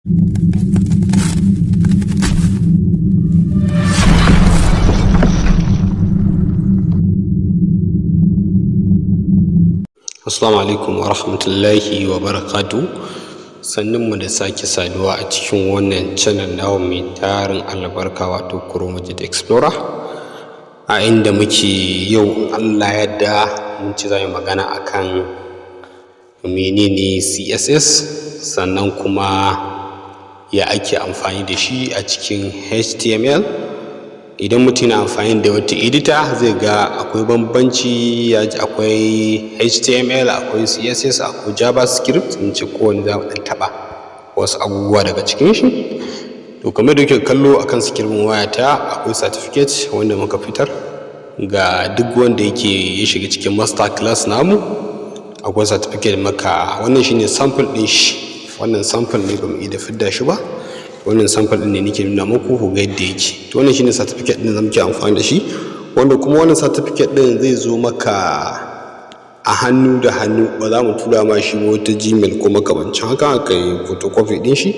Assalamu alaikum wa rahmatullahi wa barakatuh. Sannunmu da sake saduwa a cikin wannan channel nawa mai tarin albarka wato Chromejit Explorer, a inda muke yau Allah yadda mun ci zai magana akan menene CSS, sannan kuma ya ake amfani da shi a cikin HTML. Idan mutum na amfani da wata editor zai ga akwai bambanci, akwai HTML, akwai CSS, akwai JavaScript. In ce kowane za mu ɗan taɓa wasu abubuwa daga cikin shi. To kamar da kuke kallo akan sikirin wayata akwai certificate wanda muka fitar ga duk wanda yake ya shiga cikin master class namu. Akwai certificate maka, wannan shine sample ɗin shi. Wannan sample ne bamu iya fidda shi ba. Wannan sample ɗin ne nake nuna muku ku ga yadda yake. To wannan shine certificate ɗin da muke amfani da shi, wanda kuma wannan certificate ɗin zai zo maka a hannu da hannu, ba za mu tura ma shi wata Gmail ko makamancin haka ka yi photocopy ɗin shi.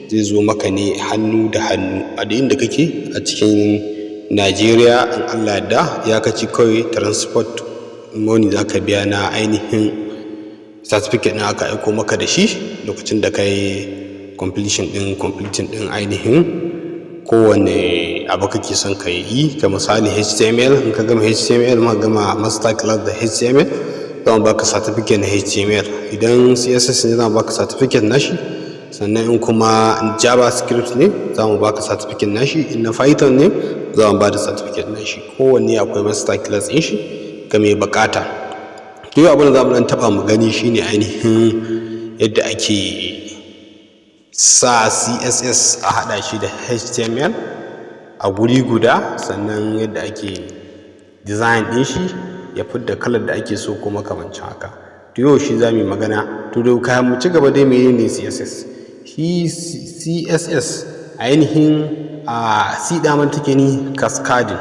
Zai zo maka ne hannu da hannu a da inda kake a cikin Najeriya. In Allah yadda ya kaci kawai transport money za ka biya na ainihin certificate ɗin aka aiko maka da shi lokacin da kai completing ɗin ainihin kowane abu kake son ka yi. Ka misali HTML, in ka gama HTML ma gama master class da HTML, za mu baka certificate na HTML. Idan CSS ne za mu baka certificate na shi, sannan in kuma JavaScript ne za mu baka certificate na shi, in na Python ne za mu bada certificate na shi. Kowanne akwai master class ɗin shi ga mai bukata. Duk abin da za mu ɗan taɓa mu gani shine ainihin yadda ake sa CSS a haɗa shi da HTML a guri guda, sannan yadda ake design ɗin shi ya fidda kalar da ake so ko makamancin haka. To yau shi za mu yi magana. To da kayan mu ci gaba dai menene CSS? Shi CSS ainihin C daman take ni cascading,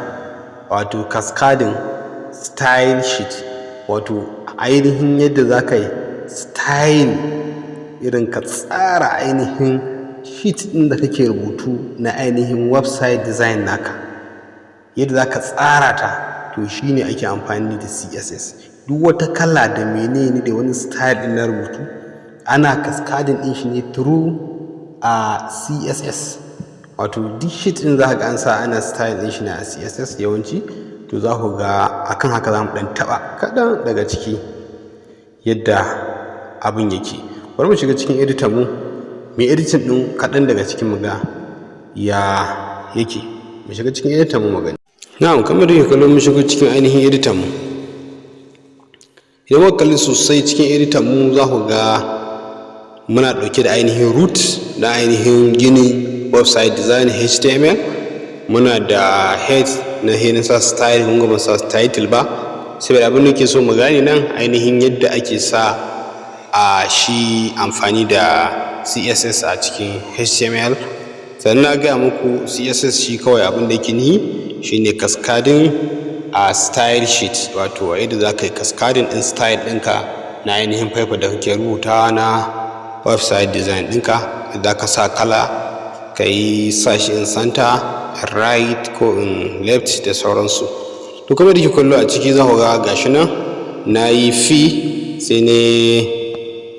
wato cascading style sheet, wato ainihin yadda za ka yi style irin ka tsara ainihin sheet ɗin da kake rubutu na ainihin website design naka, yadda za ka tsara ta. To shi ne ake amfani da CSS. Duk wata kala da menene da wani style ɗin na rubutu ana cascading ɗin shi ne through CSS. Wato duk sheet ɗin za ka ga an sa ana style ɗin shi na CSS yawanci. To za ku ga akan haka za mu ɗan taɓa kaɗan daga ciki yadda abin yake. Bari mu shiga cikin editor mu editing ɗin kaɗan daga cikin mu ga ya yake. Mu shiga cikin editor mu magani. Na'am, kamar da kallon mu shiga cikin ainihin editor mu. Idan muka kalli sosai cikin editor mu za ku ga muna ɗauke da ainihin root na ainihin ginin website design HTML. Muna da head na heading sa style, mun ga ban sa title ba saboda abin da ke so mu gane nan ainihin yadda ake sa shi amfani da CSS a cikin HTML. Sannan na gaya muku CSS shi kawai abin da yake nihi shine cascading style sheet, wato yadda za ka yi cascading ɗin style ɗinka na ainihin paper da kake rubutawa na website design ɗinka. Za ka sa kala, ka yi sa shi in center, right ko in left da sauransu. To kuma da ke kallo a ciki za ku ga gashi nan na yi fee, sai ne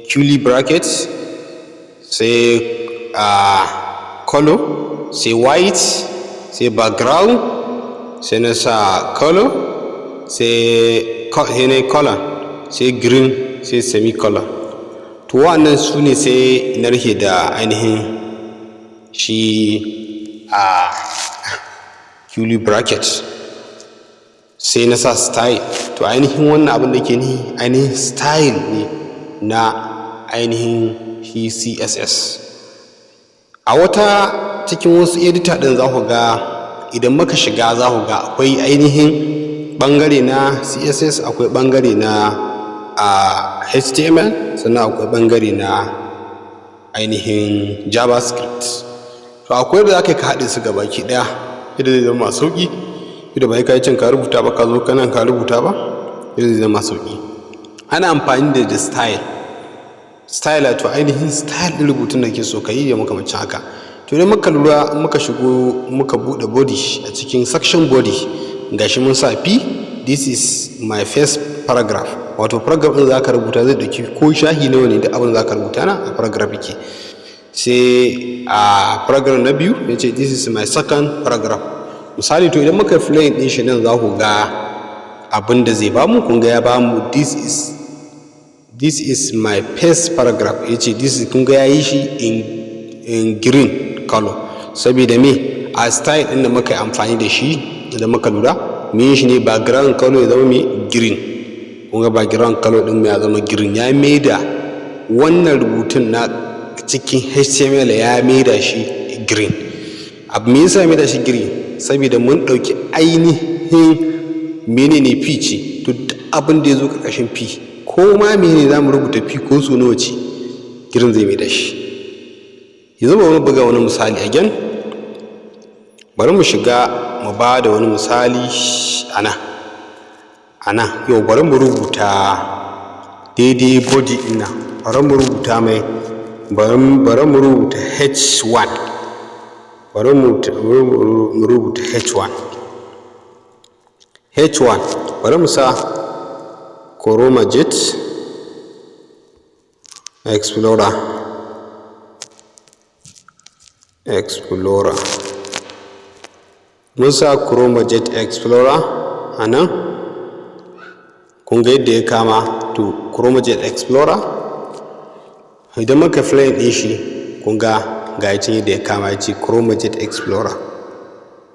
curly bracket, sai color, sai white, sai background, sai na sa color, sai ne color, sai green, sai semicolon. To wannan su ne sai na rike da ainihin shi curly bracket, sai na sa style. To ainihin wannan abin da ke ni ainihin style ne na ainihin shi CSS. A wata cikin wasu editor ɗin za ku ga idan muka shiga za ku ga akwai ainihin ɓangare na CSS, akwai ɓangare na HTML, sannan akwai ɓangare na ainihin JavaScript. To akwai da za ka haɗe su gabaki ɗaya yadda zai zama masu sauƙi, yadda ba ka yi can ka rubuta ba, ka zo kanan ka rubuta ba, yadda zai zama sauƙi. Ana amfani da style style to ainihin style ɗin rubutun da ke so ka yi da makamancin haka. To idan muka lura muka shigo muka buɗe body a cikin section body gashi mun sa p, this is my first paragraph, wato paragraph ɗin za ka rubuta zai ɗauki ko shahi nawa ne da abin za ka rubuta na a paragraph yake. Sai a paragraph na biyu ya ce this is my second paragraph. Misali to idan muka play ɗin shi nan za ku ga abin da zai bamu, kun ga ya bamu this is my first paragraph. Ya ce this is, kun ga ya yi shi in green color saboda me a style ɗin da muka yi amfani da shi da muka lura me shi ne background color ya zama mai green. Kun ga background color ɗin mu ya zama green, ya maida wannan rubutun na cikin HTML ya maida shi green. Abu me yasa ya maida shi green? Saboda mun ɗauki ainihin menene p ce, to abin da ya zo ƙarƙashin p ko ma menene za mu rubuta p ko so nawa ce green zai maida shi. Yanzu bari mu buga wani misali again, bari mu shiga mu ba da wani misali ana yau bari mu rubuta daidai body ɗin nan, bari mu rubuta mai bari mu rubuta h1, bari mu rubuta h1 bari mu sa ChromaJet Explorer mun sa ChromaJet Explorer a nan, kun ga yadda ya kama. To ChromaJet Explorer idan muka play ɗin shi kun ga yacin yadda ya kama, ya ce ChromaJet Explorer,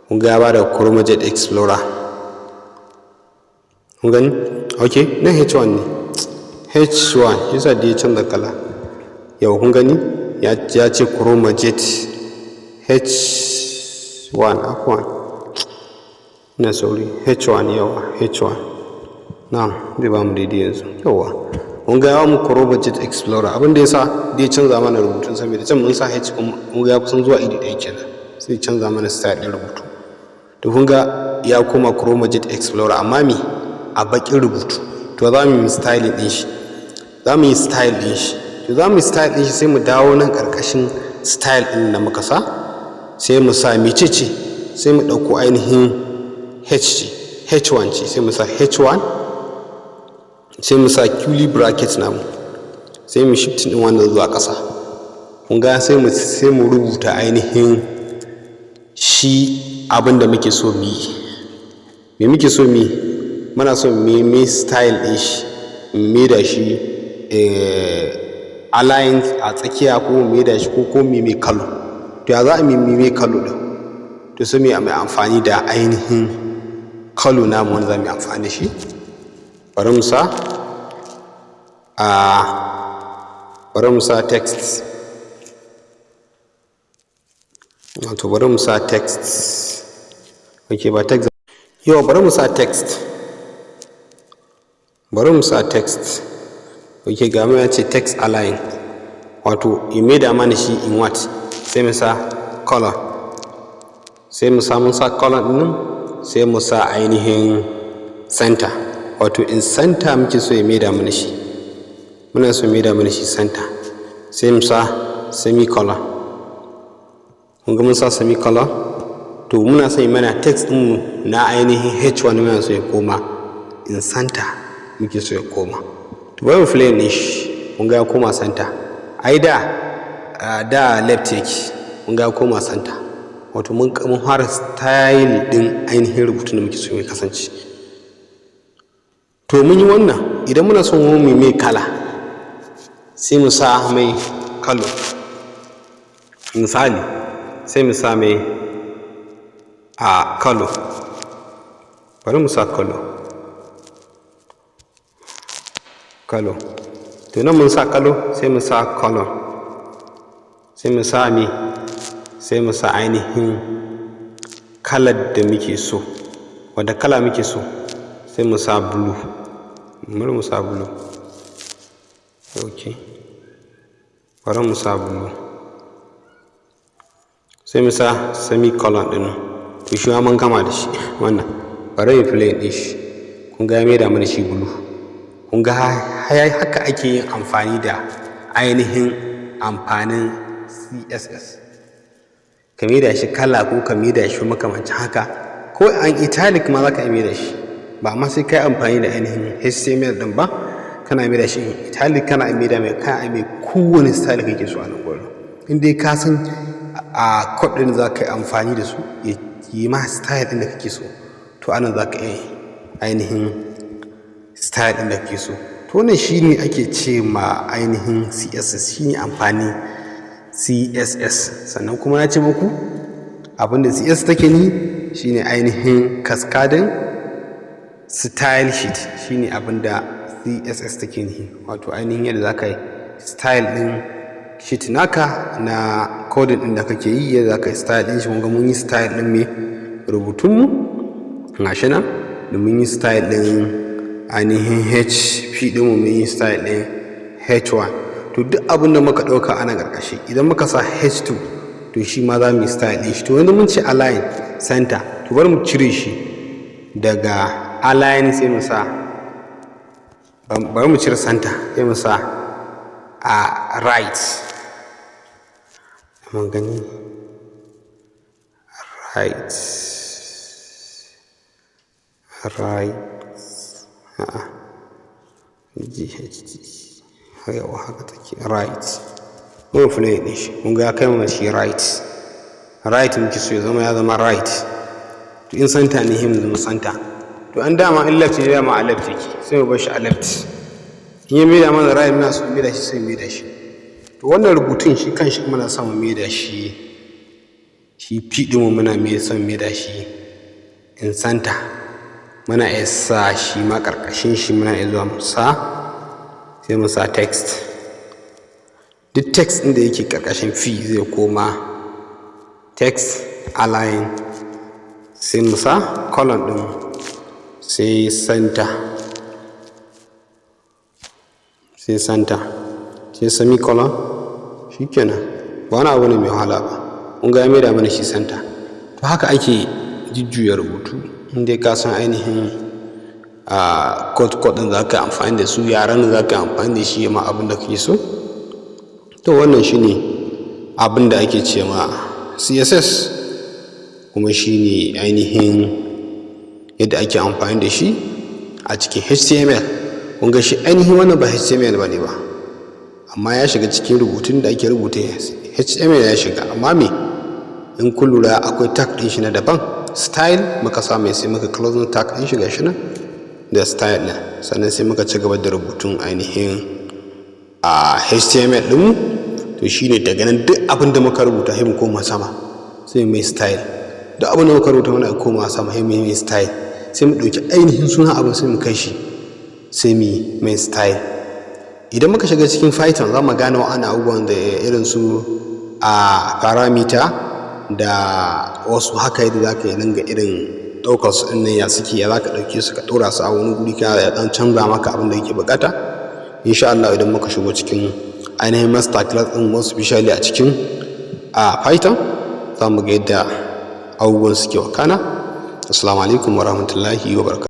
kun ga ya bada ChromaJet Explorer, kun gani? Ok, na h1 ne, h1 yasa da ya canza kala. Yau kun gani ya ce ChromaJet h1 afwan ina sauri, h1 yawa h1 na zai ba mu daidai yanzu. Yawa kun ga mu ChromaJet Explorer, abin da yasa da ya canza mana rubutun saboda can mun sa h kun ga ya kusan zuwa iri ɗaya kenan, sai canza mana style ɗin rubutu. To kun ga ya koma ChromaJet Explorer amma me a bakin rubutu. To za mu yi styling ɗin shi, sai mu dawo nan ƙarƙashin style ɗin da muka sa, sai mu sa mecece, sai mu ɗauko ainihin h1 ce, sai mu sa h1, sai mu sa curly bracket namu, sai mu shifting ɗin wannan zuwa ƙasa. kun ga sai mu rubuta ainihin shi abin da muke so mu yi. Me muke so mu yi? Muna so mu style ɗin shi, mu da shi align a tsakiya, ko mu da shi ko mai kalo. To ya za a mai kalo ɗin? To sai mu mai amfani da ainihin kalo namu wanda za mu yi amfani da shi. Bari mu sa text, wato bari mu sa text. Ok, ba text yau, bari mu sa text, ok, ga mu ya ce text align, wato ya maida mana shi in what, sai mu sa color, mun sa color ɗin, sai mu sa ainihin center, wato in center muke so ya maida mana shi, muna so maida mana shi center. Sai mu sa semicolon, kun ga mun sa semicolon. To muna so mana text ɗin na ainihin h1 muna so ya koma in center, muke so ya koma. To bari mu play ne shi, kun ga ya koma center. Ai da left yake, kun ga ya koma center, wato mun fara style ɗin ainihin rubutun da muke so ya kasance. To mun yi wannan. Idan muna son mu mai kala, sai mu sa mai kalo. Misali sai mu sa mai kalo, bari mu sa kalo. To nan mun sa kalo, sai mu sa color, sai mu sa ainihin kalar da muke so, wadda kala muke so, sai mu sa blue. Bari mu sa blue. Ok, bari mu sa blue, sai mu sa semicolon ɗin. To shi ma mun gama da shi wannan. Bari mu play ɗin shi, kun ga ya maida mana shi blue. Kun ga haka ake yin amfani da ainihin amfanin CSS. Ka maida shi kala ko ka maida shi makamancin haka, ko an italic ma za ka maida shi, ba ma sai kai amfani da ainihin HTML ɗin ba, kana maida shi italic, kana maida mai kowane style kake so a nan gurin. In dai ka san a code ɗin za ka yi amfani da su ya yi ma style ɗin da kake so, to anan za ka yi ainihin style ɗin da kake so. To wannan shi ne ake ce ma ainihin CSS, shi ne amfani CSS. Sannan kuma na ce muku abinda CSS take ni shi ne ainihin cascading style sheet, shi ne abinda CSS take ni, wato ainihin yadda za ka yi style ɗin sheet naka na coding ɗin da kake yi, yadda za ka yi style ɗin shi. Kun ga mun yi style ɗin mai rubutunmu gashi nan, da mun yi style ɗin ainihin HP ɗinmu, mun yi style ɗin H1. To duk abin da muka ɗauka ana ƙarƙashi, idan muka sa H2 to shi ma za mu yi style ɗin shi. To wanda mun ce align center, to bari mu cire shi daga align, sai mu sa, bari mu cire center, sai mu sa a right. Mun gani right, GHG, yawa haka take, right. Mun play din shi, kun ga ya kai mana shi right muke so ya zama right. To in center ne him zama center. To an dama in left ne dama a left yake, sai mu bar shi a left. In ya maida mana right muna so mu maida shi, sai mu maida shi. To wannan rubutun shi kanshi muna son mu maida shi P ɗinmu muna son maida shi in center. Muna iya sa shi ma ƙarƙashin shi, muna iya zuwa mu sa, sai mu sa text. Duk text ɗin da yake ƙarƙashin P zai koma text align, sai mu sa column ɗin, sai center, sai semicolon. Shikenan, ba wani abu ne mai wahala ba. Kun ga ya maida mana shi center. To haka ake jujjuya rubutu, in dai ka san ainihin code ɗin za ka yi amfani da su, yaran da za ka yi amfani da shi ma abin da kake so. To wannan shi ne abin da ake ce ma CSS, kuma shi ne ainihin yadda ake amfani da shi a cikin HTML. Kun ga shi ainihin wannan ba HTML ba ne ba, amma ya shiga cikin rubutun da ake rubuta HTML ya shiga. Amma me, in kun lura akwai tag ɗin shi na daban, style muka sa mai, sai muka closing tag ɗin shi gashi nan da style ɗin, sannan sai muka ci gaba da rubutun ainihin a HTML ɗinmu. To shine daga nan duk abin da muka rubuta sai mu koma sama, sai mai style. Duk abin da muka rubuta muna koma sama, sai mai style. Sai mu ɗauki ainihin sunan abin, sai mu kai shi, sai mu mai style. Idan muka shiga cikin Python za mu gane wa'ana abubuwan da irin su a parameter da wasu haka, yadda za ka yi dinga irin ɗaukar su ɗin nan ya suke, ya za ka ɗauke su ka ɗora su a wani guri, kana ya ɗan canza maka abin da yake buƙata. Insha Allah idan muka shigo cikin ainihin master class ɗin, most especially a cikin Python, za mu ga yadda abubuwan suke wakana. Assalamu alaikum wa rahmatullahi wa barakatuh.